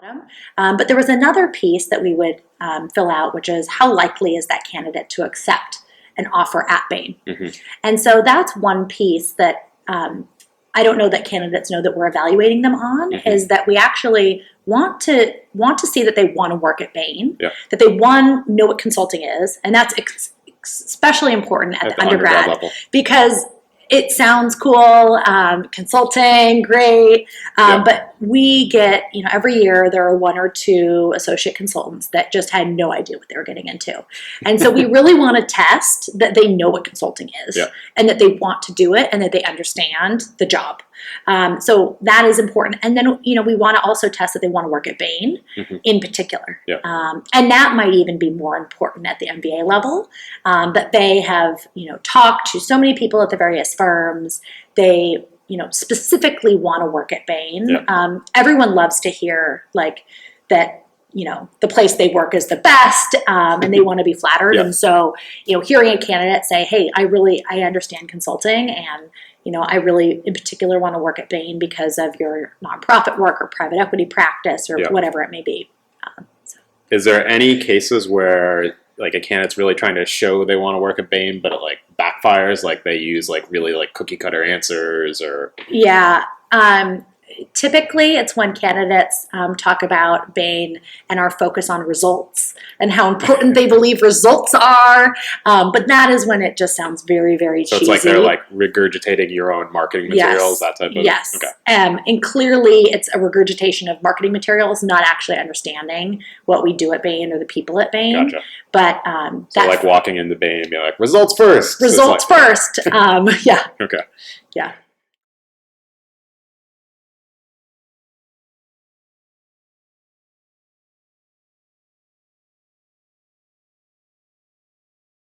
bottom. But there was another piece that we would fill out, which is how likely is that candidate to accept an offer at Bain? Mm-hmm. And so that's one piece that I don't know that candidates know that we're evaluating them on, mm-hmm. is that we actually want to see that they want to work at Bain, yeah. that they, one, know what consulting is, and that's especially important at the undergrad level, because it sounds cool, consulting, great, but we get, every year there are 1 or 2 associate consultants that just had no idea what they were getting into. And so we really want to test that they know what consulting is, yeah. and that they want to do it and that they understand the job. So that is important. And then, we want to also test that they want to work at Bain, mm-hmm. in particular. Yeah. And that might even be more important at the MBA level, that they have, talked to so many people at the various firms. They, specifically want to work at Bain. Yeah. Everyone loves to hear that, the place they work is the best, and they want to be flattered. Yeah. And so, hearing a candidate say, hey, I understand consulting, and, I really, in particular, want to work at Bain because of your nonprofit work or private equity practice or, yeah. whatever it may be. Is there any cases where a candidate's really trying to show they want to work at Bain, but it backfires, they use really cookie cutter answers or? Yeah. Typically, it's when candidates talk about Bain and our focus on results and how important they believe results are. But that is when it just sounds very, very cheesy. So it's they're regurgitating your own marketing materials, yes. that type of. Yes. Okay. And clearly, it's a regurgitation of marketing materials, not actually understanding what we do at Bain or the people at Bain. Gotcha. But so walking into Bain and being results first. Results first. Yeah. Okay. Yeah.